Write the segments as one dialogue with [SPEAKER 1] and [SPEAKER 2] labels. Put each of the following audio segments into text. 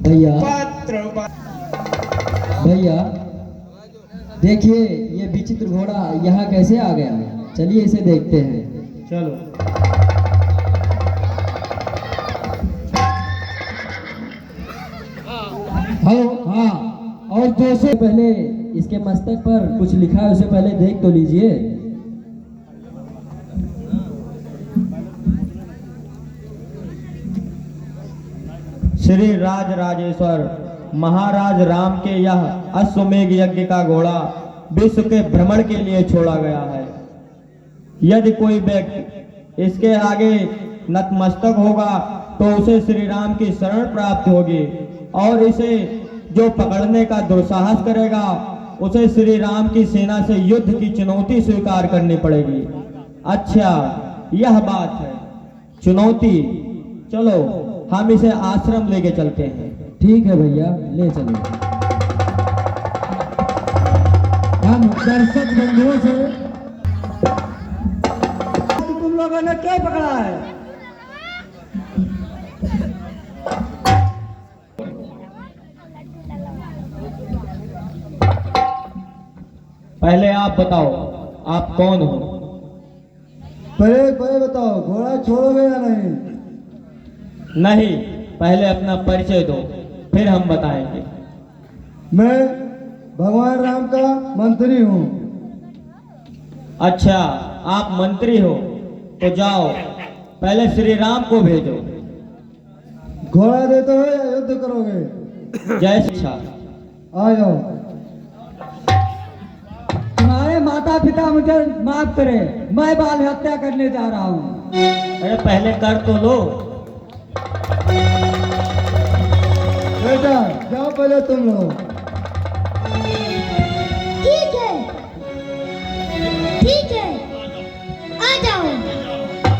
[SPEAKER 1] भैया
[SPEAKER 2] पात्र
[SPEAKER 1] भैया देखिए ये विचित्र घोड़ा यहाँ कैसे आ गया। चलिए इसे देखते हैं।
[SPEAKER 2] चलो।
[SPEAKER 1] हेलो। हाँ, और 200 पहले इसके मस्तक पर कुछ लिखा है, उसे पहले देख तो लीजिए।
[SPEAKER 2] श्री राज राजेश्वर महाराज राम के यह अश्वमेघ यज्ञ का घोड़ा विश्व के भ्रमण के लिए छोड़ा गया है। यदि कोई व्यक्ति इसके आगे नतमस्तक होगा तो उसे श्री राम की शरण प्राप्त होगी, और इसे जो पकड़ने का दुस्साहस करेगा उसे श्री राम की सेना से युद्ध की चुनौती स्वीकार करनी पड़ेगी। अच्छा, यह बात है। चुनौती, चलो हम इसे आश्रम लेके चलते हैं।
[SPEAKER 1] ठीक है भैया, ले चलिए। हम दर्शक बंधुओं से
[SPEAKER 3] तुम लोगों ने क्या पकड़ा है?
[SPEAKER 2] पहले आप बताओ, आप कौन हो?
[SPEAKER 3] पहले बताओ, घोड़ा छोड़ोगे या नहीं?
[SPEAKER 2] नहीं, पहले अपना परिचय दो, फिर हम बताएंगे।
[SPEAKER 3] मैं भगवान राम का मंत्री हूँ।
[SPEAKER 2] अच्छा, आप मंत्री हो तो जाओ, पहले श्री राम को भेजो।
[SPEAKER 3] घोड़ा देते हो या युद्ध करोगे?
[SPEAKER 2] जय शिक्षा।
[SPEAKER 3] आ जाओ।
[SPEAKER 1] तुम्हारे माता पिता मुझे माफ करे, मैं बाल हत्या करने जा रहा हूँ।
[SPEAKER 2] अरे पहले कर तो लो।
[SPEAKER 3] बेटा जाओ पहले तुम लोग।
[SPEAKER 4] ठीक है, ठीक है, आ जाओ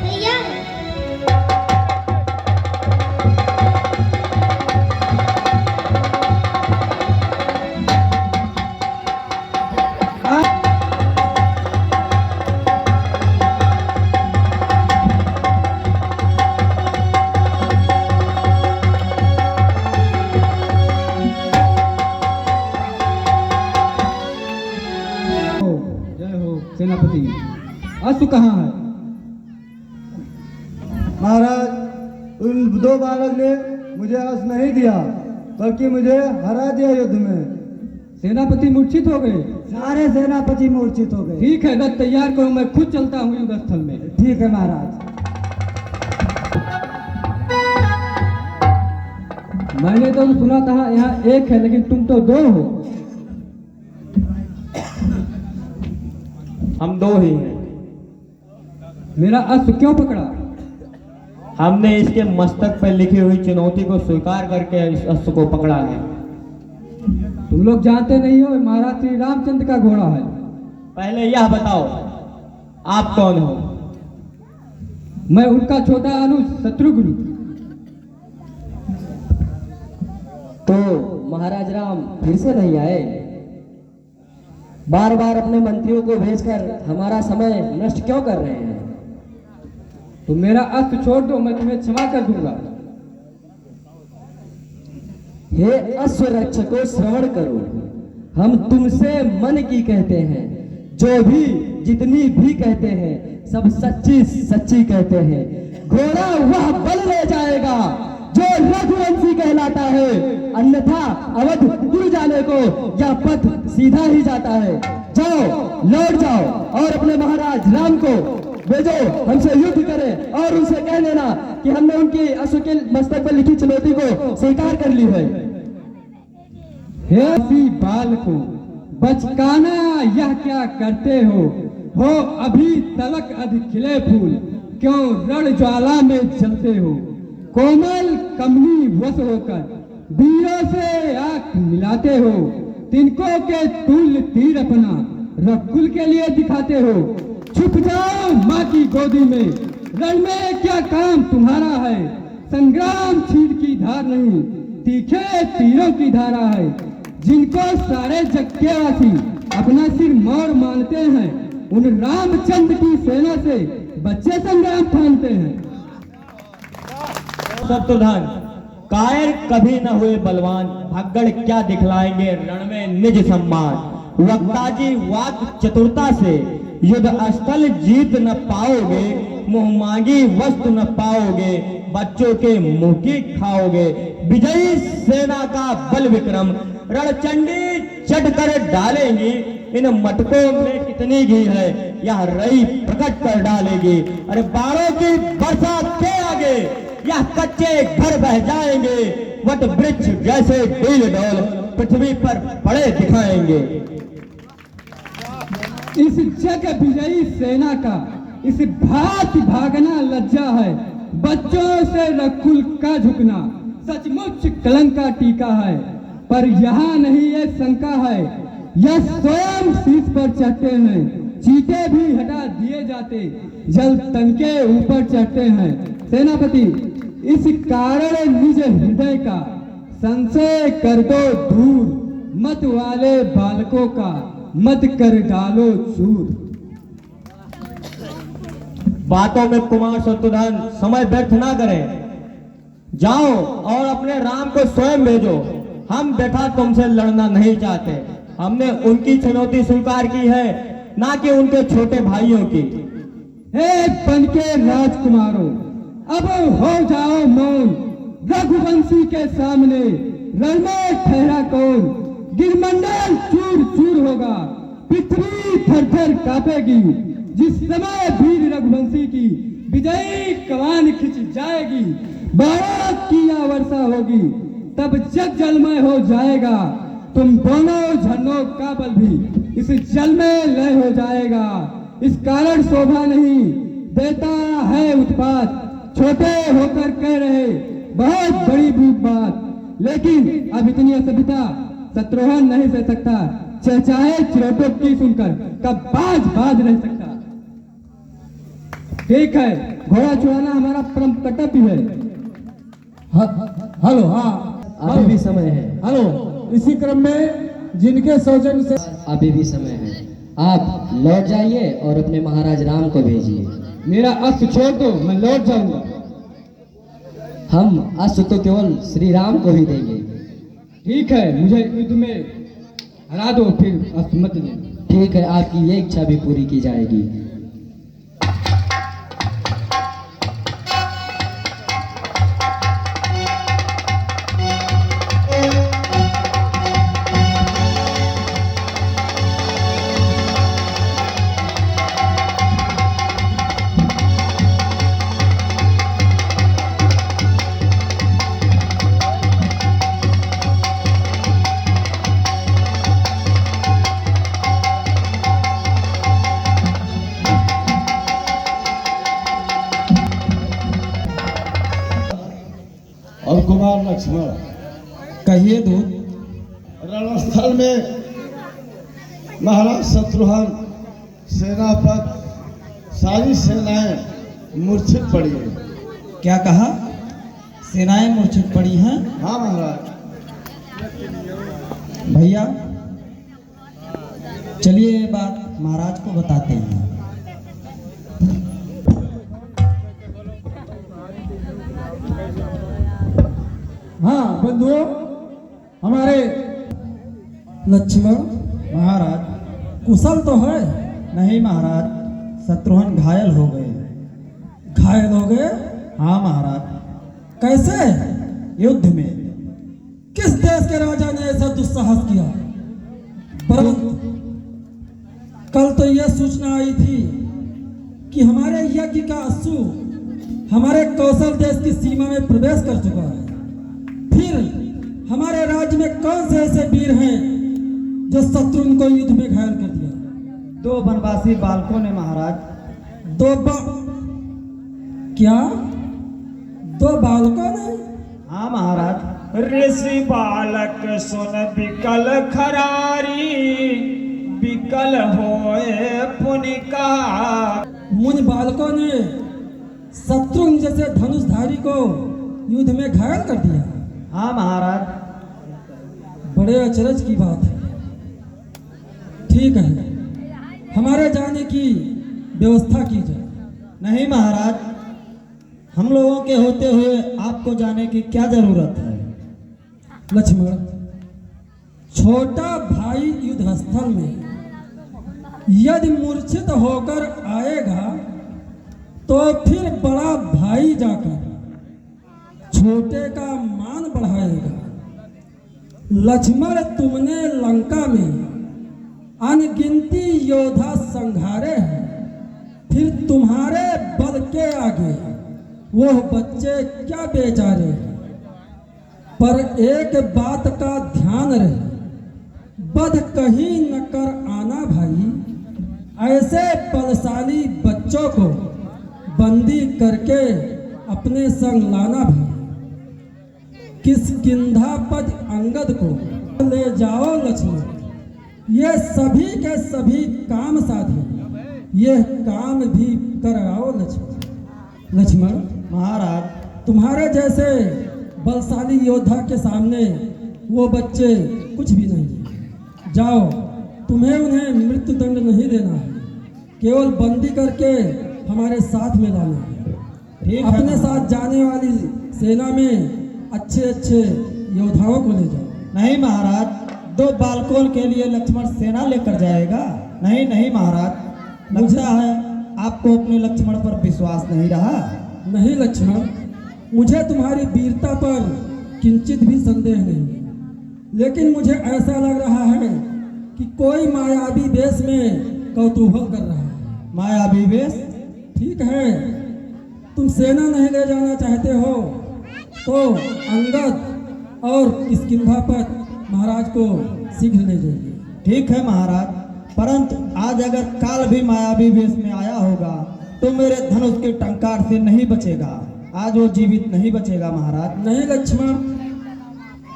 [SPEAKER 4] भैया।
[SPEAKER 1] जय हो सेनापति। अश्व कहाँ है?
[SPEAKER 3] महाराज, उन दो बालक ने मुझे अश्व नहीं दिया, बल्कि मुझे हरा दिया युद्ध में।
[SPEAKER 1] सेनापति मूर्छित हो गए।
[SPEAKER 3] सारे सेनापति मूर्छित हो गए।
[SPEAKER 1] ठीक है, रथ तैयार करो, मैं खुद चलता हूँ युद्ध स्थल में।
[SPEAKER 3] ठीक है महाराज।
[SPEAKER 1] मैंने तो सुना था यहाँ एक है, लेकिन तुम तो दो हो।
[SPEAKER 2] हम दो ही हैं।
[SPEAKER 1] मेरा अश्व क्यों पकड़ा?
[SPEAKER 2] हमने इसके मस्तक पर लिखी हुई चुनौती को स्वीकार करके इस अश्व को पकड़ा है।
[SPEAKER 1] तुम लोग जानते नहीं हो, महाराज श्री रामचंद्र का घोड़ा है।
[SPEAKER 2] पहले यह बताओ, आप कौन हो?
[SPEAKER 1] मैं उनका छोटा अनुज शत्रुघ्न। तो महाराज राम फिर से नहीं आए? बार बार अपने मंत्रियों को भेजकर हमारा समय नष्ट क्यों कर रहे हैं? तुम मेरा अस्त्र छोड़ दो, मैं तुम्हें क्षमा कर दूंगा। हे अश्व रक्षकों, श्रवण करो, हम तुमसे मन की कहते हैं। जो भी जितनी भी कहते हैं सब सच्ची सच्ची कहते हैं। घोड़ा वह बल ले जाएगा जो रघुवंशी कहलाता है, अन्यथा अवध उड़ जाने को यह पथ सीधा ही जाता है। जाओ, लौट जाओ और अपने महाराज राम को भेजो, हमसे युद्ध करें, और उनसे कह देना कि हमने उनकी अश्व के मस्तक पर लिखी चुनौती को स्वीकार कर ली है। हे बालकों, बचकाना यह क्या करते हो अभी तलक अधिक खिले फूल, क्यों रण ज्वाला में जलते हो? कोमल कमली वश होकर वीरों से आंख मिलाते हो, तिनकों के तुल्य तीर अपना रघुकुल के लिए दिखाते हो। छुप जाओ माँ की गोदी में, रण में क्या काम तुम्हारा है? संग्राम छीड़ की धार नहीं, तीखे तीरों की धारा है। जिनको सारे जग के वासी अपना सिर मोर मानते हैं, उन रामचंद्र की सेना से बच्चे संग्राम ठानते हैं।
[SPEAKER 2] शत्रुघ्न, कायर कभी न हुए बलवान, भगड़ क्या दिखलाएंगे रण में निज सम्मान। वक्ता जी वाक चतुरता से युद्ध स्थल जीत न पाओगे, मुंह मांगी वस्तु न पाओगे, बच्चों के मुंह की खाओगे। विजयी सेना का बल विक्रम रणचंडी चढ़ कर डालेंगी, इन मटकों में कितनी घी है यह रई प्रकट कर डालेगी। अरे बाणों की बरसात के आगे यह कच्चे घर बह जाएंगे, वट वृक्ष जैसे डील डोल पृथ्वी पर पड़े दिखाएंगे।
[SPEAKER 1] इस जग विजयी सेना का इस भात भागना लज्जा है, बच्चों से रकुल का झुकना सचमुच कलंक का टीका है। पर यहाँ नहीं ये शंका है, यह स्वयं शीश पर चढ़ते हैं, चीटे भी हटा दिए जाते, जल तन के ऊपर चढ़ते हैं। सेनापति, इस कारण निज हृदय का संशय कर दो दूर, मत वाले बालकों का मत कर डालो चूर।
[SPEAKER 2] बातों में कुमार शत्रुघ्न समय व्यर्थ ना करें, जाओ और अपने राम को स्वयं भेजो। हम बेटा तुमसे लड़ना नहीं चाहते, हमने उनकी चुनौती स्वीकार की है, ना कि उनके छोटे भाइयों की।
[SPEAKER 1] हे बन के राजकुमारों, अब हो जाओ मौन, रघुवंशी के सामने रण में ठहरा कौन। गिरमंडल चूर चूर होगा, पृथ्वी थर थर कांपेगी, जिस समय वीर रघुवंशी की विजयी कमान खिंच जाएगी। बारात की वर्षा होगी, तब जग जलमय हो जाएगा, तुम दोनों झरनों का बल भी इस जल में लय हो जाएगा। इस कारण शोभा नहीं देता है उत्पात, छोटे होकर कह रहे बहुत बड़ी बात, लेकिन अब इतनी असभ्यता शत्रुघ्न नहीं सह सकता, चहचाहे चिरोटों की सुनकर कब बाज नहीं सकता। ठीक है, घोड़ा चुराना हमारा परम कर्तव्य है।
[SPEAKER 3] हेलो, हाँ
[SPEAKER 5] अभी भी समय है।
[SPEAKER 3] हेलो, इसी क्रम में जिनके सौजन्य से
[SPEAKER 5] अभी भी समय है, आप लौट जाइए और अपने महाराज राम को भेजिए।
[SPEAKER 1] मेरा अस्त्र छोड़ दो, मैं लौट जाऊंगा।
[SPEAKER 5] हम अस्त्र तो केवल श्री राम को ही देंगे।
[SPEAKER 1] ठीक है, मुझे युद्ध में हरा दो, फिर अस्त्र मत देना।
[SPEAKER 5] ठीक है, आपकी ये इच्छा भी पूरी की जाएगी।
[SPEAKER 3] और कुमार लक्ष्मण,
[SPEAKER 6] कहिए दूत।
[SPEAKER 3] रणस्थल में महाराज शत्रुघ्न सेनापति सारी सेनाएं मूर्छित पड़ी है।
[SPEAKER 6] क्या कहा? सेनाएं मूर्छित पड़ी हैं?
[SPEAKER 3] हाँ महाराज।
[SPEAKER 6] भैया चलिए ये बात महाराज को बताते हैं।
[SPEAKER 3] हाँ बंधुओं, हमारे
[SPEAKER 6] लक्ष्मण महाराज कुशल तो है? नहीं महाराज, शत्रुघ्न घायल हो गए। घायल हो गए? हाँ महाराज। कैसे? युद्ध में। किस देश के राजा ने ऐसा दुस्साहस किया? परंतु कल तो यह सूचना आई थी कि हमारे यज्ञ का अश्व हमारे कौशल देश की सीमा में प्रवेश कर चुका है। फिर हमारे राज्य में कौन से ऐसे वीर हैं जो शत्रुघ्न को युद्ध में घायल कर दिया? 2 वनवासी बालकों ने महाराज। क्या 2 बालकों ने? हाँ महाराज।
[SPEAKER 2] ऋषि बालक सुन बिकल खरारी, बिकल होए पुनिका।
[SPEAKER 6] मुन बालकों ने शत्रुघ्न जैसे धनुषधारी को युद्ध में घायल कर दिया? हाँ महाराज। बड़े अचरज की बात है। ठीक है, हमारे जाने की व्यवस्था की जाए। नहीं महाराज, हम लोगों के होते हुए आपको जाने की क्या जरूरत है? लक्ष्मण, छोटा भाई युद्ध स्थल में यदि मूर्छित होकर आएगा तो फिर बड़ा भाई जाकर छोटे का मान बढ़ाएगा। लक्ष्मण, तुमने लंका में अनगिनती योद्धा संघारे हैं, फिर तुम्हारे बल के आगे वो बच्चे क्या बेचारे हैं। पर एक बात का ध्यान रहे, बध कहीं न कर आना भाई। ऐसे बलशाली बच्चों को बंदी करके अपने संग लाना भाई। किष्किंधा पद अंगद को ले जाओ लक्ष्मण, ये सभी के सभी काम साधे, ये काम भी कराओ लक्ष्मण। लक्ष्मण महाराज, तुम्हारे जैसे बलशाली योद्धा के सामने वो बच्चे कुछ भी नहीं। जाओ, तुम्हें उन्हें मृत्यु दंड नहीं देना है, केवल बंदी करके हमारे साथ में लाना है।
[SPEAKER 3] ठीक है।
[SPEAKER 6] अपने साथ जाने वाली सेना में अच्छे अच्छे योद्धाओं को ले जाओ।
[SPEAKER 3] नहीं महाराज, 2 बालकों के लिए लक्ष्मण सेना लेकर जाएगा? नहीं नहीं महाराज, लगता है आपको अपने लक्ष्मण पर विश्वास नहीं रहा।
[SPEAKER 6] नहीं लक्ष्मण, मुझे तुम्हारी वीरता पर किंचित भी संदेह नहीं, लेकिन मुझे ऐसा लग रहा है कि कोई मायावी वेश में कौतूहल कर रहा है।
[SPEAKER 3] मायावी वेश?
[SPEAKER 6] ठीक है, तुम सेना नहीं ले जाना चाहते हो तो अंगद और किष्किंधापद महाराज को शीघ्र ले जाइए।
[SPEAKER 3] ठीक है महाराज, परंतु आज अगर काल भी मायावी वेश में आया होगा तो मेरे धनुष के टंकार से नहीं बचेगा। आज वो जीवित नहीं बचेगा महाराज।
[SPEAKER 6] नहीं लक्ष्मण,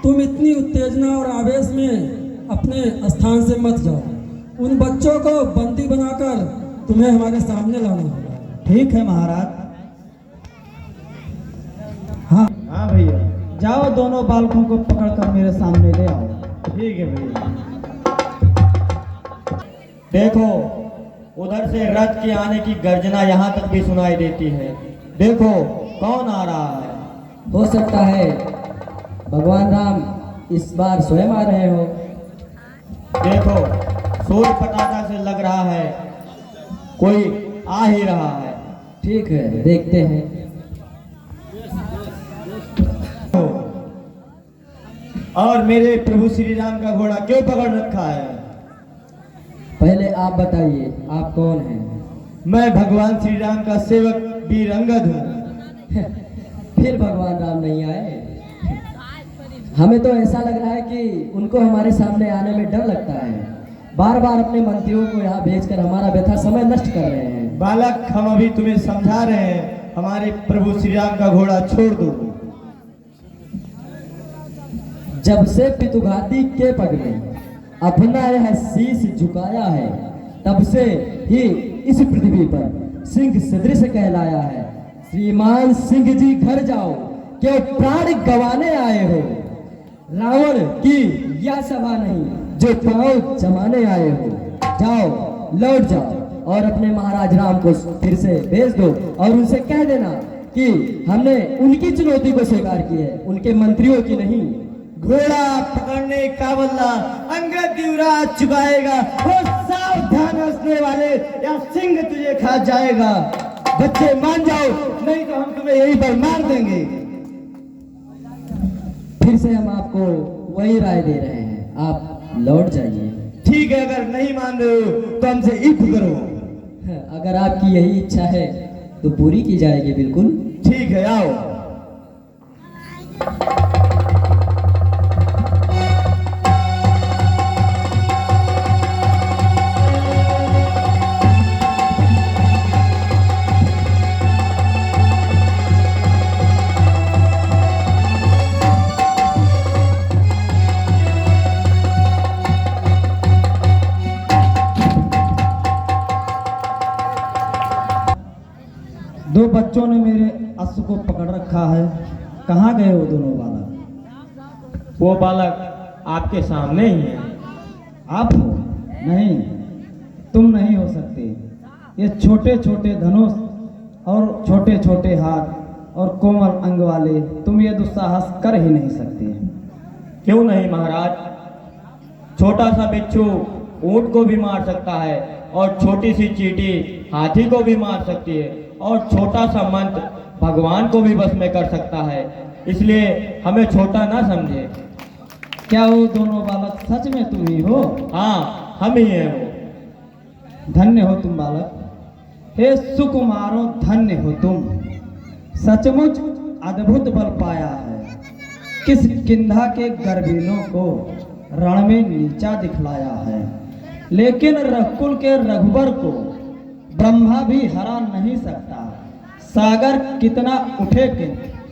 [SPEAKER 6] तुम इतनी उत्तेजना और आवेश में अपने स्थान से मत जाओ। उन बच्चों को बंदी बनाकर तुम्हें हमारे सामने लाना होगा।
[SPEAKER 3] ठीक है महाराज। हाँ हाँ भैया, जाओ दोनों बालकों को पकड़कर मेरे सामने ले आओ। ठीक है भैया।
[SPEAKER 2] देखो, उधर से रथ के आने की गर्जना यहाँ तक भी सुनाई देती है। देखो कौन आ रहा है।
[SPEAKER 5] हो सकता है भगवान राम इस बार स्वयं आ रहे हो।
[SPEAKER 2] देखो, सूर्य पटाखा से लग रहा है कोई आ ही रहा है।
[SPEAKER 5] ठीक है, देखते हैं।
[SPEAKER 2] और मेरे प्रभु श्री राम का घोड़ा क्यों पकड़ रखा है?
[SPEAKER 5] पहले आप बताइए, आप कौन हैं?
[SPEAKER 2] मैं भगवान श्री राम का सेवक वीर अंगद हूँ।
[SPEAKER 5] फिर भगवान राम नहीं आए? हमें तो ऐसा लग रहा है कि उनको हमारे सामने आने में डर लगता है। बार बार अपने मंत्रियों को यहाँ भेजकर हमारा व्यथा समय नष्ट कर रहे हैं।
[SPEAKER 2] बालक, हम अभी तुम्हें समझा रहे हैं, हमारे प्रभु श्री राम का घोड़ा छोड़ दो।
[SPEAKER 5] जब से पितुघाती के पग में अपना यह शीश झुकाया है, तब से ही इस पृथ्वी पर सिंह सदृश कहलाया है। श्रीमान सिंह जी, घर जाओ, क्यों प्राण गंवाने आए हो? रावण की यह सभा नहीं जो पांव जमाने आए हो। जाओ, लौट जाओ और अपने महाराज राम को फिर से भेज दो और उनसे कह देना कि हमने उनकी चुनौती को स्वीकार की है, उनके मंत्रियों की नहीं।
[SPEAKER 2] घोड़ा पकड़ने का बदला अंगद युवराज चुकाएगा। वो सावधान हंसने वाले, या सिंह तुझे खा जाएगा। बच्चे मान जाओ, नहीं तो हम तुम्हें यहीं पर मार देंगे।
[SPEAKER 5] फिर से हम आपको वही राय दे रहे हैं, आप लौट जाइए।
[SPEAKER 2] ठीक है, अगर नहीं मान रहे हो तो हमसे इफ करो।
[SPEAKER 5] अगर आपकी यही इच्छा है तो पूरी की जाएगी। बिल्कुल
[SPEAKER 2] ठीक है, आओ।
[SPEAKER 3] दो बच्चों ने मेरे अश्व को पकड़ रखा है। कहाँ गए वो दोनों बालक?
[SPEAKER 2] वो बालक आपके सामने ही है।
[SPEAKER 3] आप हो? नहीं, तुम नहीं हो सकते। ये छोटे छोटे धनुष और छोटे छोटे हाथ
[SPEAKER 6] और कोमल अंग वाले तुम ये दुस्साहस कर ही नहीं सकते।
[SPEAKER 2] क्यों नहीं महाराज, छोटा सा बिच्छू ऊंट को भी मार सकता है और छोटी सी चींटी हाथी को भी मार सकती है और छोटा सा मंत्र भगवान को भी बस में कर सकता है, इसलिए हमें छोटा ना समझे।
[SPEAKER 6] क्या वो दोनों बालक सच में तुम ही हो?
[SPEAKER 2] हाँ, हम ही हैं वो।
[SPEAKER 6] धन्य हो तुम बालक, हे सुकुमारों धन्य हो तुम। सचमुच अद्भुत बल पाया है। किस किंधा के गर्भिनों को रण में नीचा दिखलाया है, लेकिन रघुकुल के रघुबर को ब्रह्मा भी हरा नहीं सकता। सागर कितना उठे कि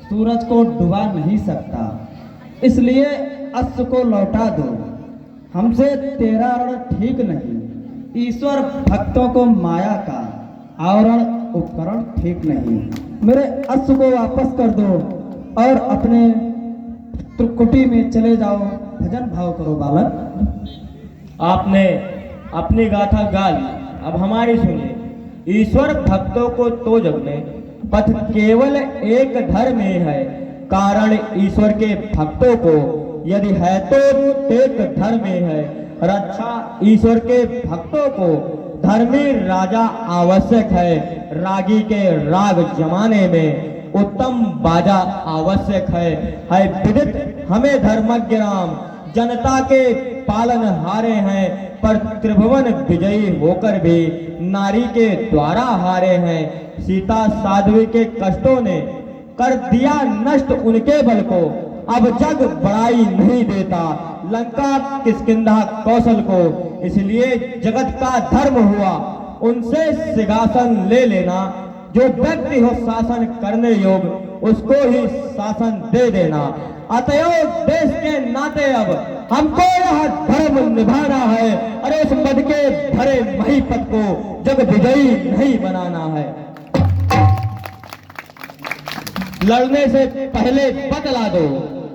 [SPEAKER 6] सूरज को डुबा नहीं सकता। इसलिए अश्व को लौटा दो, हमसे तेरा रण ठीक नहीं। ईश्वर भक्तों को माया का आवरण उपकरण ठीक नहीं। मेरे अश्व को वापस कर दो और अपने त्रिकुटी में चले जाओ। भजन भाव करो बालक।
[SPEAKER 2] आपने अपनी गाथा गा ली, अब हमारी सुनिए। ईश्वर भक्तों को तो जग में पथ केवल एक धर्म में है, कारण ईश्वर के भक्तों को यदि है तो एक धर्म में है। रक्षा ईश्वर के भक्तों को धर्मी राजा आवश्यक है। रागी के राग जमाने में उत्तम बाजा आवश्यक है विदित हमें धर्मज्ञ राम जनता के पालन हारे हैं, पर त्रिभुवन विजयी होकर भी नारी के द्वारा हारे हैं। सीता साध्वी के कष्टों ने कर दिया नष्ट उनके बल को, अब जग बड़ाई नहीं देता लंका किष्किंधा कौशल को। इसलिए जगत का धर्म हुआ उनसे सिंहासन ले लेना, जो व्यक्ति हो शासन करने योग उसको ही शासन दे देना। अतएव देश के नाते अब हमको यह धर्म निभाना है, अरे उस मद के भरे महीपत को जग विजयी नहीं बनाना है। लड़ने से पहले बतला दो,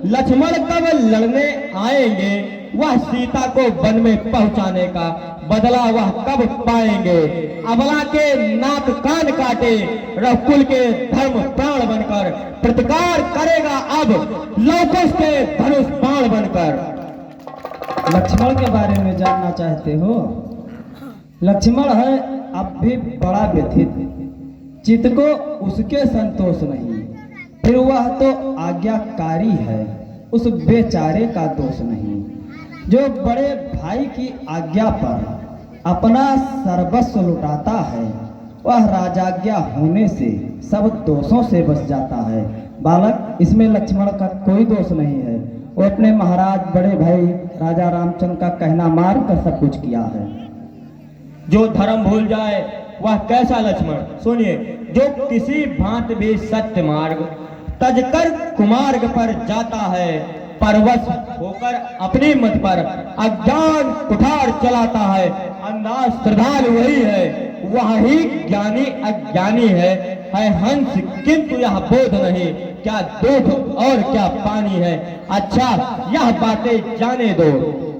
[SPEAKER 2] लक्ष्मण कब लड़ने आएंगे, वह सीता को वन में पहुंचाने का बदला वह कब पाएंगे। अबला के नाक कान काटे रघुकुल के धर्म प्राण बनकर, प्रतिकार करेगा अब लौकुश के धनुष बाण बनकर।
[SPEAKER 6] लक्ष्मण के बारे में जानना चाहते हो? लक्ष्मण है अब भी बड़ा व्यथित, चित्त को उसके संतोष नहीं, फिर वह तो आज्ञाकारी है, उस बेचारे का दोष नहीं। जो बड़े भाई की आज्ञा पर अपना सर्वस्व लुटाता है, वह राजाज्ञा होने से सब दोषों से बच जाता है। बालक, इसमें लक्ष्मण का कोई दोष नहीं है। वो अपने महाराज बड़े भाई राजा रामचंद्र का कहना मान कर सब कुछ किया है।
[SPEAKER 2] जो धर्म भूल जाए वह कैसा लक्ष्मण? सुनिए, जो किसी भांति भी सत्य मार्ग तजकर कुमार्ग पर जाता है, परवश होकर अपनी मत पर अज्ञान कुठार चलाता है। अंदाज श्रद्धालु वही है, वह ही ज्ञानी अज्ञानी है हंस किंतु यह बोध नहीं, क्या दूध और क्या पानी है। अच्छा, यह बातें जाने दो,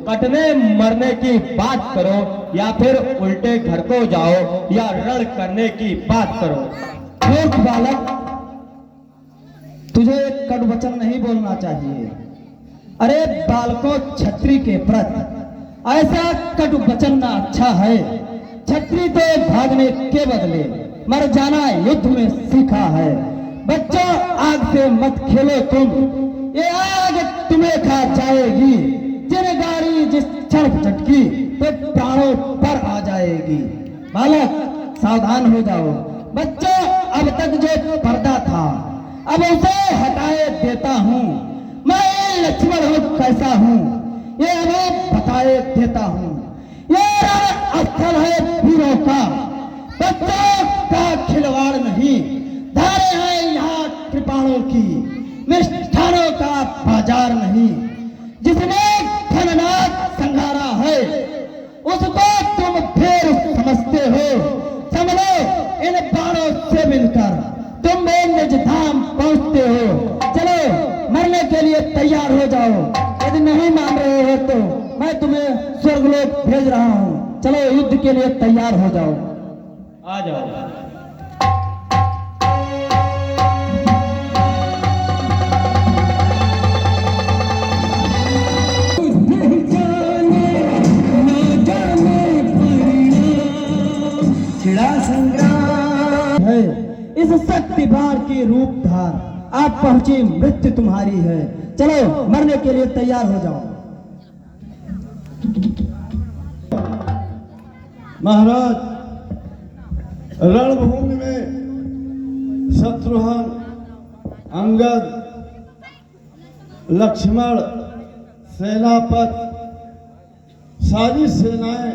[SPEAKER 2] कटने मरने की बात करो या फिर उल्टे घर को जाओ या रण करने की बात करो।
[SPEAKER 6] मूर्ख बालक, तुझे एक कटु वचन नहीं बोलना चाहिए। अरे बालकों, छत्री के प्रति ऐसा कटु वचन ना अच्छा है। छत्री तो भागने के बदले मर जाना युद्ध में सीखा है। बच्चों, आग से मत खेलो तुम, ये आग तुम्हें खा जाएगी। चिंगारी जिस क्षण झटकी तो प्राणों पर आ जाएगी। बालक, सावधान हो जाओ। बच्चों, अब तक जो पर्दा था अब उसे हटाए देता हूँ। मैं लक्ष्मण हूँ, कैसा हूँ ये अब बताए देता हूँ। ये स्थल है वीरों का, बच्चों का खिलवाड़ नहीं। धारे हैं यहाँ कृपाणों की, मिष्ठानों का बाजार नहीं। जिसने घननाथ संघारा है उसको तुम फिर समझते हो। समझो, इन बाणों से मिलकर तुम निज धाम पहुंचते हो। चलो, मरने के लिए तैयार हो जाओ। यदि नहीं मान रहे हो तो मैं तुम्हें स्वर्गलोक भेज रहा हूँ। चलो, युद्ध के लिए तैयार हो जाओ।
[SPEAKER 2] आ जाओ।
[SPEAKER 3] है इस शक्ति बाण की रूप धार। आप पहुंची, मृत्यु तुम्हारी है, चलो मरने के लिए तैयार हो जाओ।
[SPEAKER 7] महाराज, रणभूमि में शत्रुघ्न, अंगद, लक्ष्मण, सेनापति, सारी सेनाएं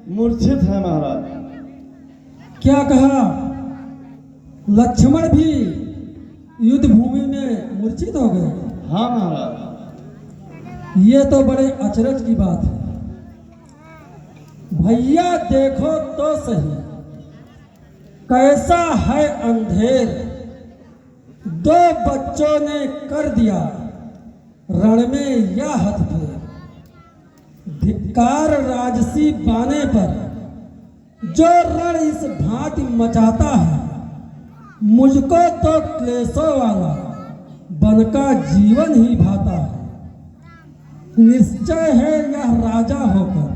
[SPEAKER 7] मूर्छित है महाराज।
[SPEAKER 6] क्या कहा? लक्ष्मण भी युद्ध भूमि में मूर्छित हो गए?
[SPEAKER 7] हाँ महाराज।
[SPEAKER 6] ये तो बड़े अचरज की बात है। भैया देखो तो सही, कैसा है अंधेर। दो बच्चों ने कर दिया रण में यह हथफेर। धिक्कार राजसी बाने पर जो रण इस भांति मचाता है। मुझको तो क्लेशों वाला बनका जीवन ही भाता है। निश्चय है यह राजा होकर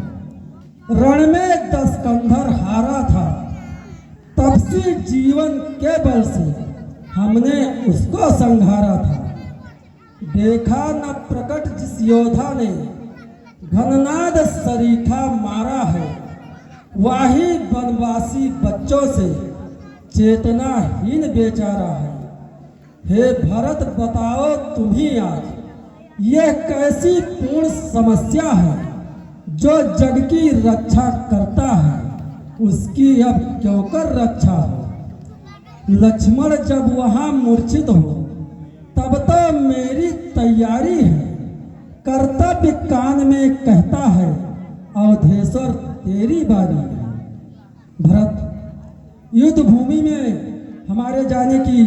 [SPEAKER 6] रण में 10 कंधर हारा था। तपसी जीवन के बल से हमने उसको संघारा था। देखा न प्रकट जिस योद्धा ने घननाद सरीखा मारा है। वही वनवासी बच्चों से चेतनाहीन बेचारा है। हे भरत, बताओ तुम ही आज यह कैसी पूर्ण समस्या है। जो जग की रक्षा करता है उसकी अब क्यों कर रक्षा हो। लक्ष्मण जब वहां मूर्छित हो तब तो मेरी तैयारी है। कर्तव्य कान में कहता है, अवधेश्वर तेरी बारी है। भरत, युद्ध भूमि में हमारे जाने की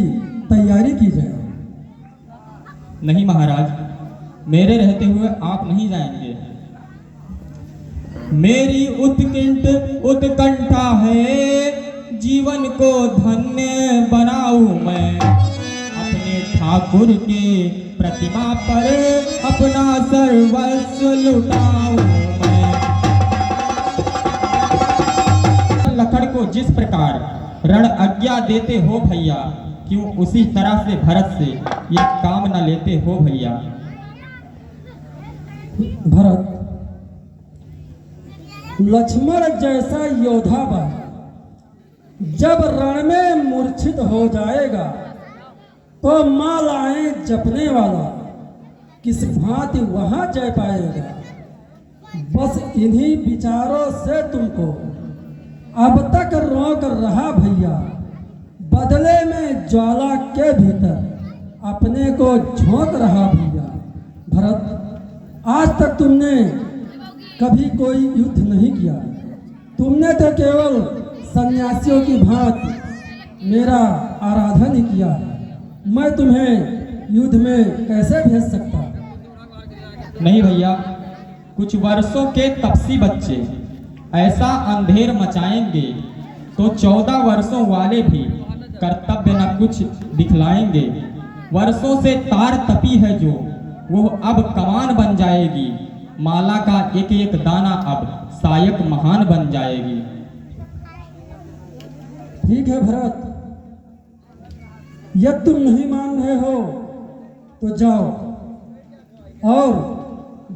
[SPEAKER 6] तैयारी की जाए।
[SPEAKER 2] नहीं महाराज, मेरे रहते हुए आप नहीं जाएंगे। मेरी उत्कंठा है, जीवन को धन्य बनाऊं मैं। अपने ठाकुर के प्रतिमा पर अपना सर्वस्व लुटाऊं मैं। लखन को जिस प्रकार रण आज्ञा देते हो भैया, क्यों उसी तरह से भरत से ये काम न लेते हो भैया।
[SPEAKER 6] भरत, लक्ष्मण जैसा योद्धा बा जब रण में मूर्छित हो जाएगा तो मालाएं जपने वाला किस भांति वहां जय पाएगा। बस इन्हीं विचारों से तुमको अब तक रोक रहा भैया। बदले में ज्वाला के भीतर अपने को झोंक रहा भैया। भरत, आज तक तुमने कभी कोई युद्ध नहीं किया। तुमने तो केवल सन्यासियों की भांति मेरा आराधन ही किया। मैं तुम्हें युद्ध में कैसे भेज सकता?
[SPEAKER 2] नहीं भैया, कुछ वर्षों के तपसी बच्चे ऐसा अंधेर मचाएंगे तो 14 वर्षों वाले भी कर्तव्य न कुछ दिखलाएंगे। वर्षों से तार तपी है जो, वो अब कमान बन जाएगी। माला का एक एक दाना अब सायक महान बन जाएगी।
[SPEAKER 6] ठीक है भरत, यदि तुम नहीं मान रहे हो तो जाओ और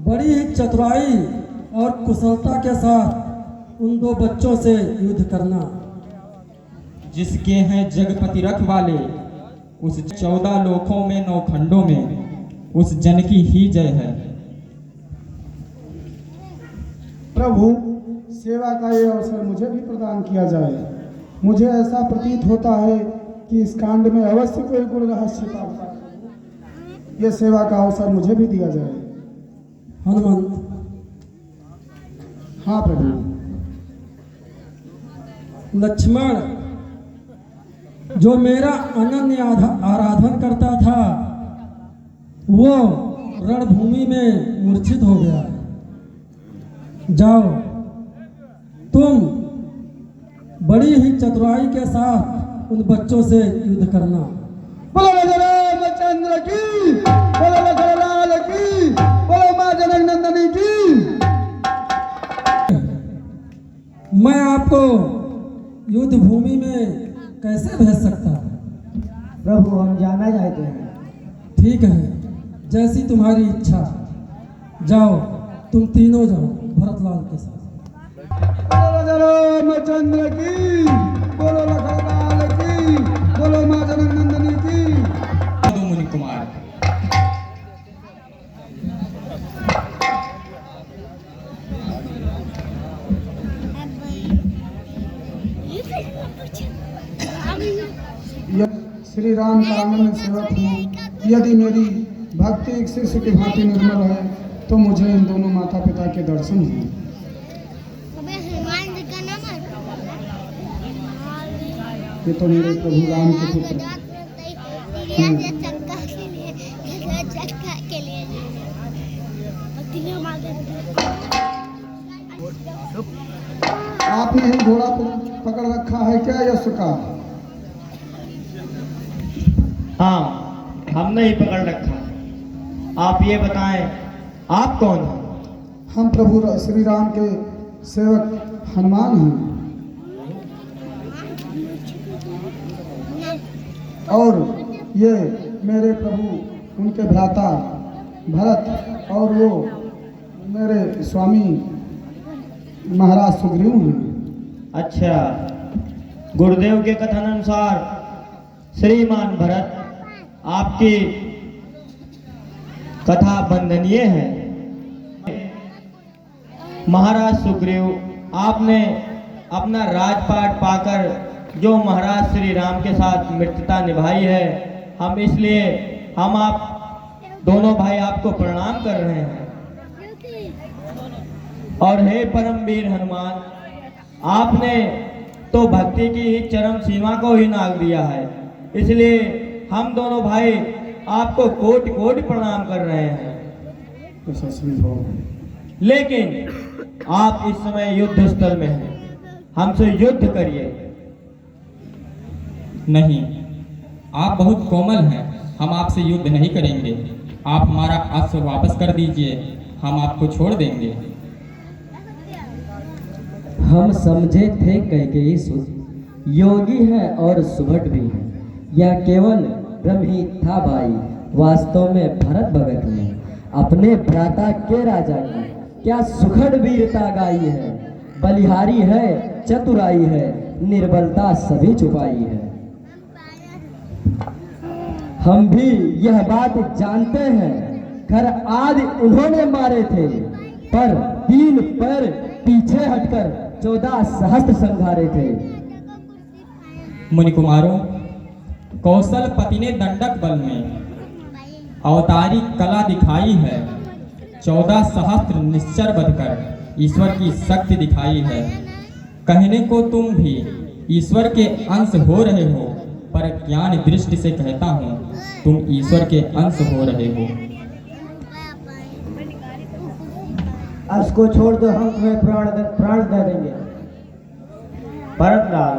[SPEAKER 6] बड़ी ही चतुराई और कुशलता के साथ उन 2 बच्चों से युद्ध करना।
[SPEAKER 2] जिसके हैं जगपति रख वाले, उस 14 लोकों में 9 खंडों में उस जन की ही जय है।
[SPEAKER 8] प्रभु, सेवा का ये अवसर मुझे भी प्रदान किया जाए। मुझे ऐसा प्रतीत होता है कि इस कांड में अवश्य कोई गुण रहस्य पाता है। ये सेवा का अवसर मुझे भी दिया जाए।
[SPEAKER 6] हनुमंत,
[SPEAKER 8] हाँ प्रभु।
[SPEAKER 6] लक्ष्मण जो मेरा अनन्य आराधन करता था वो रणभूमि में मूर्छित हो गया। जाओ, तुम बड़ी ही चतुराई के साथ उन बच्चों से युद्ध करना।
[SPEAKER 8] बोलो रामचंद्र की, बोलो लखनलाल की, बोलो मां जनक नंदनी की।
[SPEAKER 6] मैं आपको युद्ध भूमि में कैसे भेज सकता हूँ?
[SPEAKER 3] प्रभु हम जाना चाहते हैं।
[SPEAKER 6] ठीक है, जैसी तुम्हारी इच्छा। जाओ, तुम तीनों जाओ भरतलाल के साथ।
[SPEAKER 8] बोलो राजा रामचंद्र की, बोलो लखनलाल की, बोलो माँ जनक नंदिनी की।
[SPEAKER 9] मुनि कुमार
[SPEAKER 8] श्री राम का आंगन सेवक हूँ। यदि मेरी भक्ति एक शिष्य की भांति निर्मल है तो मुझे इन दोनों माता पिता के दर्शन हुए। ये तो मेरे प्रभु राम के पुत्र आपने ही घोड़ा पकड़ रखा है क्या यश का?
[SPEAKER 2] हाँ, हमने ही पकड़ रखा। आप ये बताएं, आप कौन हैं?
[SPEAKER 8] हम प्रभु श्री राम के सेवक हनुमान हैं और ये मेरे प्रभु उनके भ्राता भरत और वो मेरे स्वामी महाराज सुग्रीव हैं।
[SPEAKER 2] अच्छा, गुरुदेव के कथन अनुसार श्रीमान भरत आपकी कथा वंदनीय है। महाराज सुग्रीव, आपने अपना राजपाट पाकर जो महाराज श्री राम के साथ मित्रता निभाई है, हम आप दोनों भाई आपको प्रणाम कर रहे हैं। और हे परमवीर हनुमान, आपने तो भक्ति की ही चरम सीमा को ही नाग दिया है, इसलिए हम दोनों भाई आपको कोटि कोटि प्रणाम कर रहे हैं। लेकिन आप इस समय युद्ध स्थल में हैं, हमसे युद्ध करिए।
[SPEAKER 9] नहीं, आप बहुत कोमल हैं, हम आपसे युद्ध नहीं करेंगे। आप हमारा अश्व वापस कर दीजिए, हम आपको छोड़ देंगे।
[SPEAKER 5] हम समझे थे कैकेयी सुत योगी है और सुभट भी है, यह केवल भ्रम ही था भाई। वास्तव में भरत भगत ने अपने भ्राता के राजा की क्या सुखद वीरता गाई है। बलिहारी है, चतुराई है, निर्बलता सभी छुपाई है। हम भी यह बात जानते हैं, खर आदि उन्होंने मारे थे, पर 3 पैर पीछे हटकर 14 सहस्त्र संघारे थे।
[SPEAKER 9] मुनि कुमारों, कौशल पति ने दंडक बल में अवतारी कला दिखाई है। 14 सहस्त्र निश्चर बधकर ईश्वर की शक्ति दिखाई है। कहने को तुम भी ईश्वर के अंश हो रहे हो, पर ज्ञान दृष्टि से कहता हूँ तुम ईश्वर के अंश हो रहे हो।
[SPEAKER 3] अर्श को छोड़ दो, हम तुम्हें प्राण दे देंगे।
[SPEAKER 2] भरतलाल,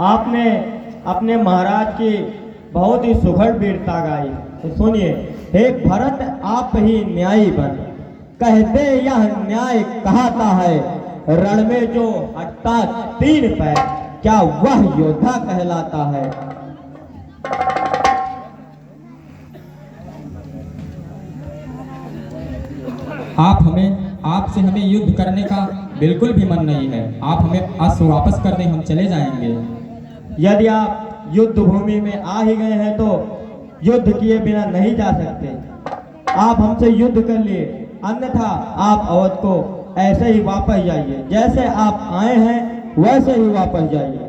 [SPEAKER 2] आपने अपने महाराज की बहुत ही सुघड़ वीरता गाई। तो सुनिए, हे भरत, आप ही न्यायी बन। कहते यह न्याय कहाता है, रण में जो हटता 3 पैर, क्या वह योद्धा कहलाता है?
[SPEAKER 9] आपसे हमें युद्ध करने का बिल्कुल भी मन नहीं है। आप हमें अश्व वापस कर दें, हम चले जाएंगे।
[SPEAKER 2] यदि आप युद्ध भूमि में आ ही गए हैं तो युद्ध किए बिना नहीं जा सकते। आप हमसे युद्ध कर लिए, अन्यथा आप अवध को ऐसे ही वापस जाइए। जैसे आप आए हैं वैसे ही वापस जाइए।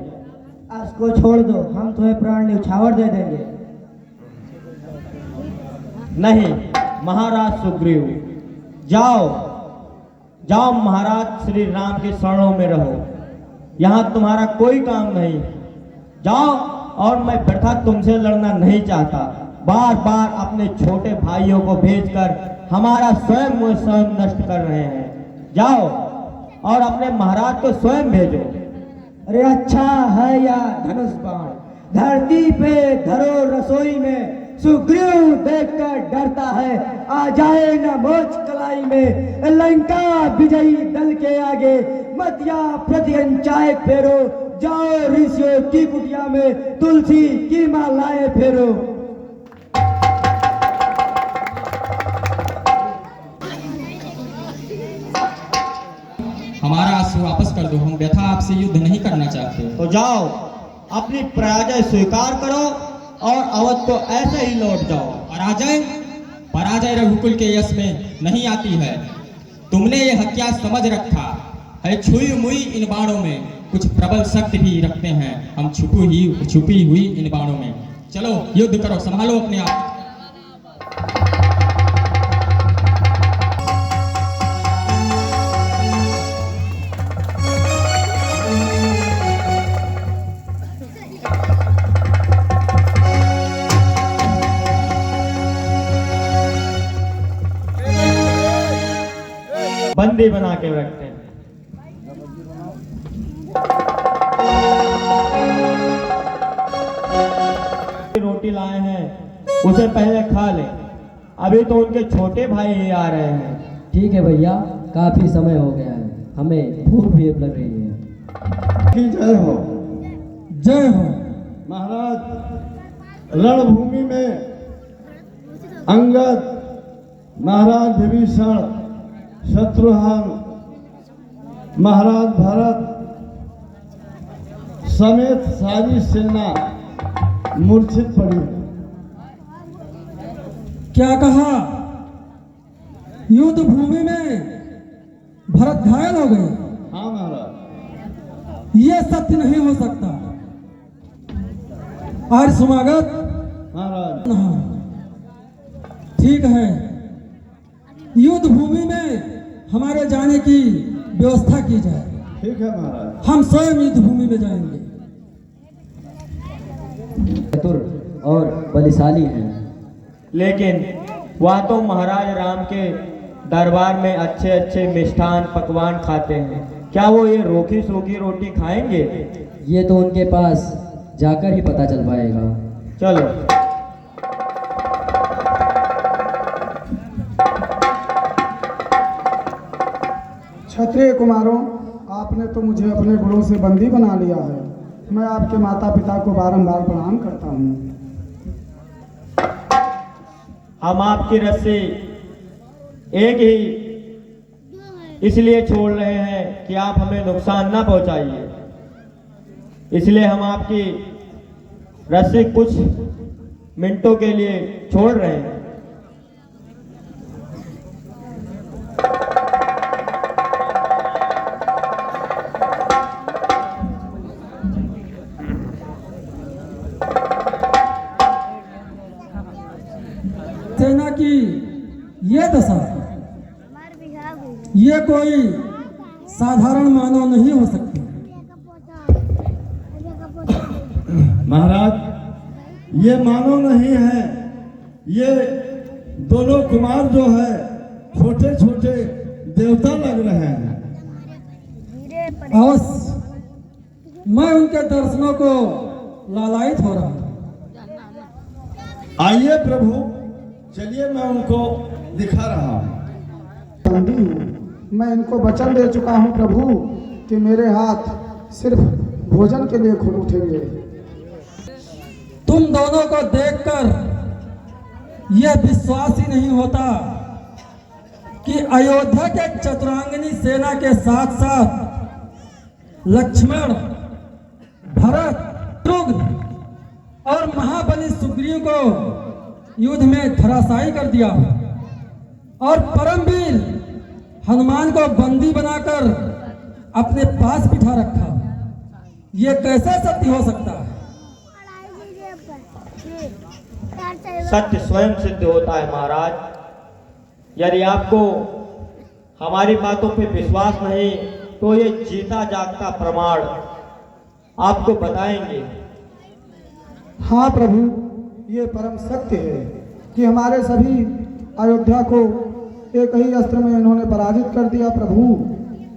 [SPEAKER 3] अर्श को छोड़ दो, हम तुम्हें प्राण न्यौछावर दे देंगे।
[SPEAKER 2] नहीं महाराज सुग्रीव, जाओ महाराज श्री राम के शरणों में रहो। यहाँ तुम्हारा कोई काम नहीं। जाओ, और मैं व्यर्थ तुमसे लड़ना नहीं चाहता। बार बार अपने छोटे भाइयों को भेजकर हमारा स्वयं नष्ट कर रहे हैं। जाओ और अपने महाराज को स्वयं भेजो।
[SPEAKER 3] अरे अच्छा है या धनुष बाण, धरती पे धरो रसोई में, सुग्रीव देखकर डरता है, आ जाए न मोच कलाई में। लंका विजयी दल के आगे मत या प्रतिहंचाए फेरो, जाओ ऋषियों की कुटिया में तुलसी की मालाएं फेरो।
[SPEAKER 9] हमारा अश्व वापस कर दो, हम व्यथा आपसे युद्ध नहीं करना चाहते।
[SPEAKER 2] तो जाओ अपनी पराजय स्वीकार करो और अवध को ऐसे ही लौट जाओ।
[SPEAKER 9] पराजय रघुकुल के यश में नहीं आती है। तुमने ये हत्या समझ रखा है, छुई मुई इन बाणों में कुछ प्रबल शक्ति भी रखते हैं हम, छुपी हुई इन बाणों में। चलो युद्ध करो, संभालो अपने आप।
[SPEAKER 2] बंदी बना के रखते हैं। रोटी लाए हैं, उसे पहले खा ले, अभी तो उनके छोटे भाई ही आ रहे हैं।
[SPEAKER 5] ठीक है भैया, काफी समय हो गया है, हमें भूख भी लग रही है।
[SPEAKER 7] की जय हो।
[SPEAKER 6] जय हो।
[SPEAKER 7] महाराज रणभूमि में अंगद, महाराज विभीषण, शत्रुघ्न, महाराज भरत समेत सारी सेना मूर्छित पड़ी।
[SPEAKER 6] क्या कहा? युद्ध भूमि में भरत घायल हो गए?
[SPEAKER 7] हाँ महाराज।
[SPEAKER 6] यह सत्य नहीं हो सकता। आर्य समागत
[SPEAKER 7] महाराज।
[SPEAKER 6] हाँ, ठीक है, युद्ध भूमि में हमारे जाने की व्यवस्था की जाए।
[SPEAKER 7] ठीक है महाराज।
[SPEAKER 6] हम स्वयं युद्ध भूमि में जाएंगे।
[SPEAKER 5] चतुर और बलशाली हैं,
[SPEAKER 2] लेकिन वह तो महाराज राम के दरबार में अच्छे अच्छे मिष्ठान पकवान खाते हैं, क्या वो ये रूखी सूखी रोटी खाएंगे?
[SPEAKER 5] ये तो उनके पास जाकर ही पता चल पाएगा।
[SPEAKER 2] चलो।
[SPEAKER 8] क्षत्रिय कुमारों, आपने तो मुझे अपने गुणों से बंदी बना लिया है। मैं आपके माता पिता को बारंबार प्रणाम करता हूँ।
[SPEAKER 2] हम आपकी रस्सी एक ही इसलिए छोड़ रहे हैं कि आप हमें नुकसान ना पहुंचाइए, इसलिए हम आपकी रस्सी कुछ मिनटों के लिए छोड़ रहे हैं।
[SPEAKER 6] सेना की ये दशा, ये कोई साधारण मानव नहीं हो सकती।
[SPEAKER 7] महाराज ये मानव नहीं है, ये दोनों कुमार जो है छोटे छोटे देवता लग रहे हैं।
[SPEAKER 6] अवश्य मैं उनके दर्शनों को लालायित हो रहा हूँ।
[SPEAKER 7] आइए प्रभु, चलिए मैं उनको दिखा रहा हूँ।
[SPEAKER 8] बंदी हूँ, मैं इनको वचन दे चुका हूँ प्रभु कि मेरे हाथ सिर्फ भोजन के लिए खुल उठेंगे।
[SPEAKER 6] तुम दोनों को देखकर यह विश्वास ही नहीं होता कि अयोध्या के चतुरांगिनी सेना के साथ साथ लक्ष्मण, भरत, शत्रुघ्न और महाबली सुग्रीव को युद्ध में धराशायी कर दिया और परमवीर हनुमान को बंदी बनाकर अपने पास बिठा रखा। ये कैसे सत्य हो सकता है?
[SPEAKER 2] सत्य स्वयं सिद्ध होता है महाराज। यदि आपको हमारी बातों पे विश्वास नहीं तो ये जीता जागता प्रमाण आपको बताएंगे।
[SPEAKER 8] हाँ प्रभु, ये परम सत्य है कि हमारे सभी अयोध्या को एक ही अस्त्र में इन्होंने पराजित कर दिया प्रभु,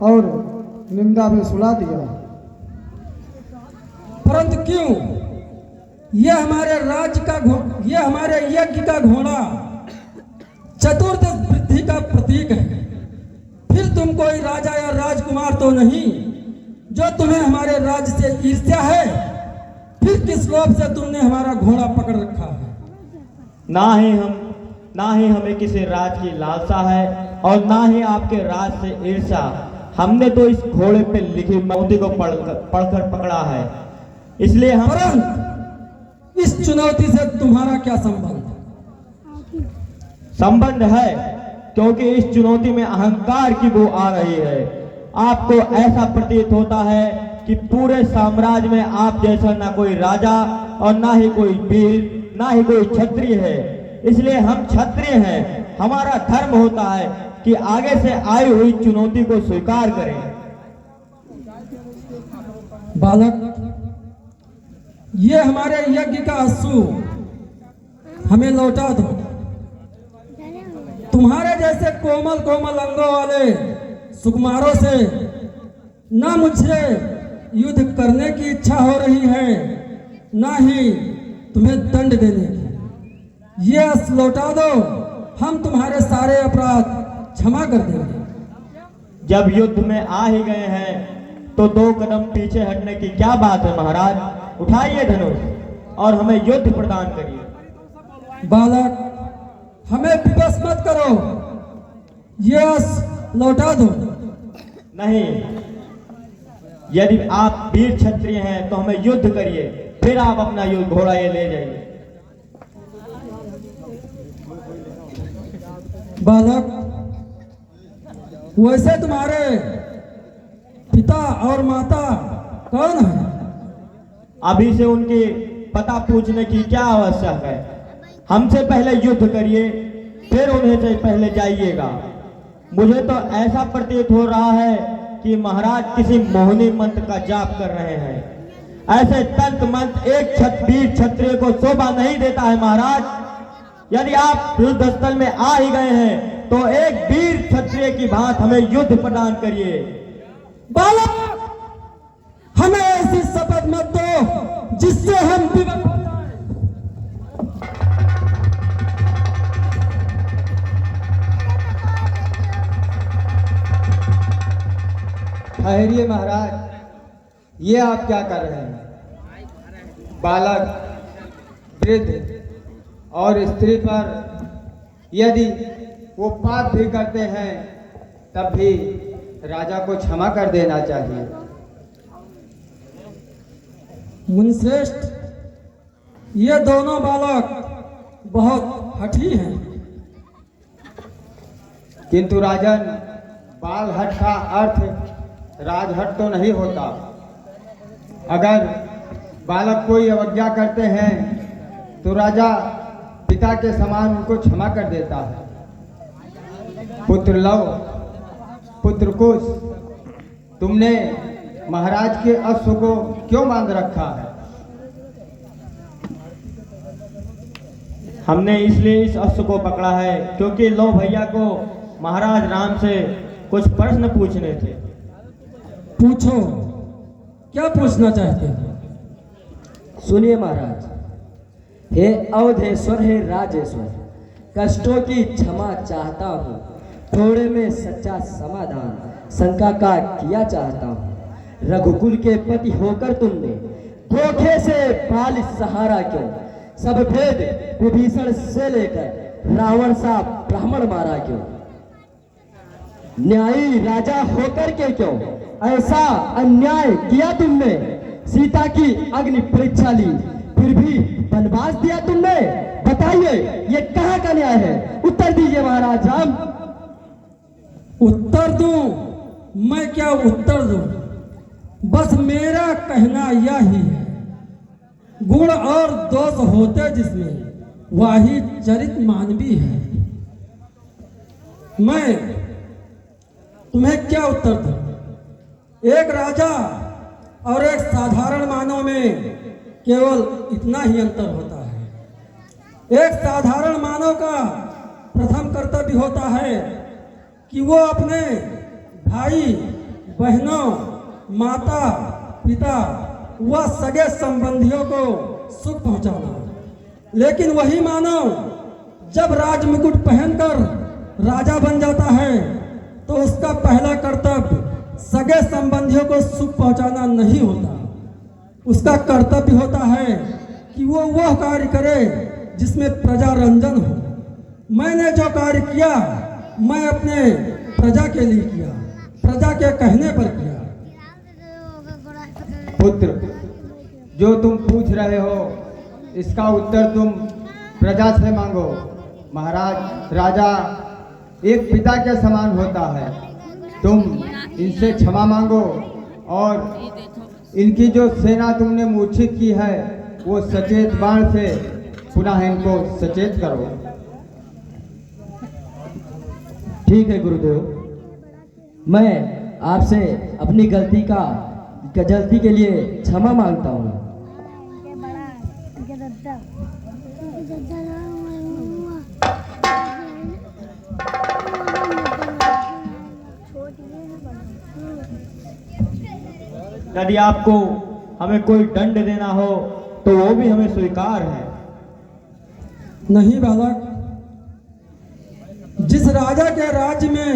[SPEAKER 8] और निंदा में सुला दिया।
[SPEAKER 6] परंतु क्यों? यह हमारे राज्य का यह हमारे यज्ञ का घोड़ा चतुर्दश वृद्धि का प्रतीक है। फिर तुम कोई राजा या राजकुमार तो नहीं जो तुम्हें हमारे राज्य से ईर्ष्या है? फिर किस लोभ से तुमने हमारा घोड़ा पकड़ रखा है?
[SPEAKER 2] ना ही हमें किसी राज की लालसा है और ना ही आपके राज से ईर्ष्या। हमने तो इस घोड़े पे लिखी मौती को पढ़कर पकड़ा है, इसलिए हम।
[SPEAKER 6] परंतु इस चुनौती से तुम्हारा क्या संबंध?
[SPEAKER 2] संबंध है क्योंकि इस चुनौती में अहंकार की बू आ रही है। आपको ऐसा प्रतीत होता है कि पूरे साम्राज्य में आप जैसा ना कोई राजा और ना ही कोई वीर, ना ही कोई क्षत्रिय है। इसलिए हम क्षत्रिय हैं। हमारा धर्म होता है कि आगे से आई हुई चुनौती को स्वीकार करें।
[SPEAKER 6] बालक, ये हमारे यज्ञ का अश्व हमें लौटा दो। तुम्हारे जैसे कोमल कोमल अंगों वाले सुकुमारों से ना मुझे युद्ध करने की इच्छा हो रही है, ना ही तुम्हें दंड देने की। ये अश्व लौटा दो, हम तुम्हारे सारे अपराध क्षमा कर देंगे।
[SPEAKER 2] जब युद्ध में आ ही गए हैं तो 2 कदम पीछे हटने की क्या बात है महाराज। उठाइए धनुष और हमें युद्ध प्रदान करिए।
[SPEAKER 6] बालक, हमें विवश मत करो, ये अश्व लौटा दो।
[SPEAKER 2] नहीं, यदि आप वीर क्षत्रिय हैं तो हमें युद्ध करिए, फिर आप अपना युद्ध घोड़ा ये ले जाइए।
[SPEAKER 6] बालक, वैसे तुम्हारे पिता और माता कौन है?
[SPEAKER 2] अभी से उनकी पता पूछने की क्या आवश्यक है। हमसे पहले युद्ध करिए, फिर उन्हें से पहले जाइएगा। मुझे तो ऐसा प्रतीत हो रहा है कि महाराज किसी मोहिनी मंत्र का जाप कर रहे हैं। ऐसे तंत्र मंत्र एक वीर क्षत्रिय को शोभा नहीं देता है महाराज। यदि आप युद्ध स्थल में आ ही गए हैं तो एक वीर क्षत्रिय की भांति हमें युद्ध प्रदान करिए।
[SPEAKER 6] बालक, हमें ऐसी शपथ मत दो जिससे हम विवश हो जाएं।
[SPEAKER 1] ठहरिए महाराज, ये आप क्या कर रहे हैं? बालक, वृद्ध और स्त्री पर यदि वो पाप भी करते हैं तब भी राजा को क्षमा कर देना चाहिए।
[SPEAKER 6] मुनिश्रेष्ठ, ये दोनों बालक बहुत हठी हैं।
[SPEAKER 1] किंतु राजन, बाल हट का अर्थ राजहट तो नहीं होता। अगर बालक कोई अवज्ञा करते हैं तो राजा पिता के समान उनको क्षमा कर देता है। पुत्र लव, पुत्र कुश, तुमने महाराज के अश्व को क्यों बांध रखा है?
[SPEAKER 2] हमने इसलिए इस अश्व को पकड़ा है क्योंकि लो भैया को महाराज राम से कुछ प्रश्न पूछने थे।
[SPEAKER 6] पूछो, क्या पूछना चाहते हो?
[SPEAKER 5] सुनिए महाराज, हे अवधेश्वर, हे राजेश्वर, कष्टों की क्षमा चाहता हूँ, थोड़े में सच्चा समाधान शंका का किया चाहता हूँ। रघुकुल के पति होकर तुमने धोखे से बाल सहारा क्यों? सब भेद विभीषण से लेकर रावण सा ब्राह्मण मारा क्यों? न्यायी राजा होकर के क्यों ऐसा अन्याय किया तुमने? सीता की अग्नि परीक्षा ली, फिर भी वनवास दिया तुमने। बताइए, ये कहाँ का न्याय है? उत्तर दीजिए महाराज राम।
[SPEAKER 6] उत्तर दूं? मैं क्या उत्तर दूं? बस मेरा कहना यही है, गुण और दोष होते जिसमें वही चरित मानवी है। मैं तुम्हें क्या उत्तर दूं? एक राजा और एक साधारण मानव में केवल इतना ही अंतर होता है। एक साधारण मानव का प्रथम कर्तव्य होता है कि वो अपने भाई बहनों, माता पिता व सगे संबंधियों को सुख पहुंचाना। लेकिन वही मानव जब राज मुकुट पहनकर राजा बन जाता है तो उसका पहला कर्तव्य सगे संबंधियों को सुख पहुंचाना नहीं होता। उसका कर्तव्य होता है कि वो वह कार्य करे जिसमें प्रजा रंजन हो। मैंने जो कार्य किया मैं अपने प्रजा के लिए किया, प्रजा के कहने पर किया।
[SPEAKER 2] पुत्र, जो तुम पूछ रहे हो इसका उत्तर तुम प्रजा से मांगो। महाराज, राजा एक पिता के समान होता है। तुम इनसे क्षमा मांगो और इनकी जो सेना तुमने मूर्छित की है वो सचेत बाण से पुनः इनको सचेत करो।
[SPEAKER 5] ठीक है गुरुदेव, मैं आपसे अपनी गलती के लिए क्षमा मांगता हूँ।
[SPEAKER 2] यदि आपको हमें कोई दंड देना हो तो वो भी हमें स्वीकार है।
[SPEAKER 6] नहीं बालक, जिस राजा के राज्य में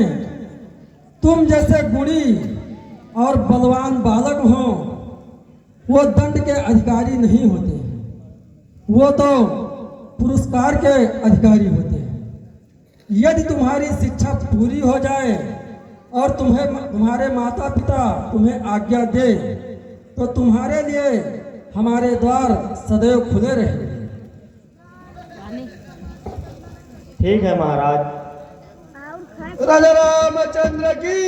[SPEAKER 6] तुम जैसे गुणी और बलवान बालक हो वो दंड के अधिकारी नहीं होते हैं, वो तो पुरस्कार के अधिकारी होते हैं। यदि तुम्हारी शिक्षा पूरी हो जाए और तुम्हारे माता पिता तुम्हें आज्ञा दे तो तुम्हारे लिए हमारे द्वार सदैव खुले रहेंगे।
[SPEAKER 2] ठीक है महाराज।
[SPEAKER 8] राजा रामचंद्र की,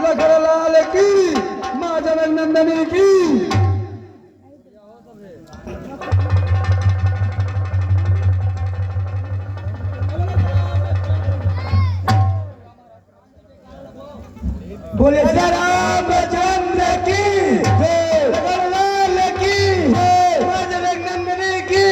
[SPEAKER 8] लखन लाल की, माँ जनक नंदनी की। बोले राजा रामचंद्र की, लखन लाल की, माँ जनक नंदनी की।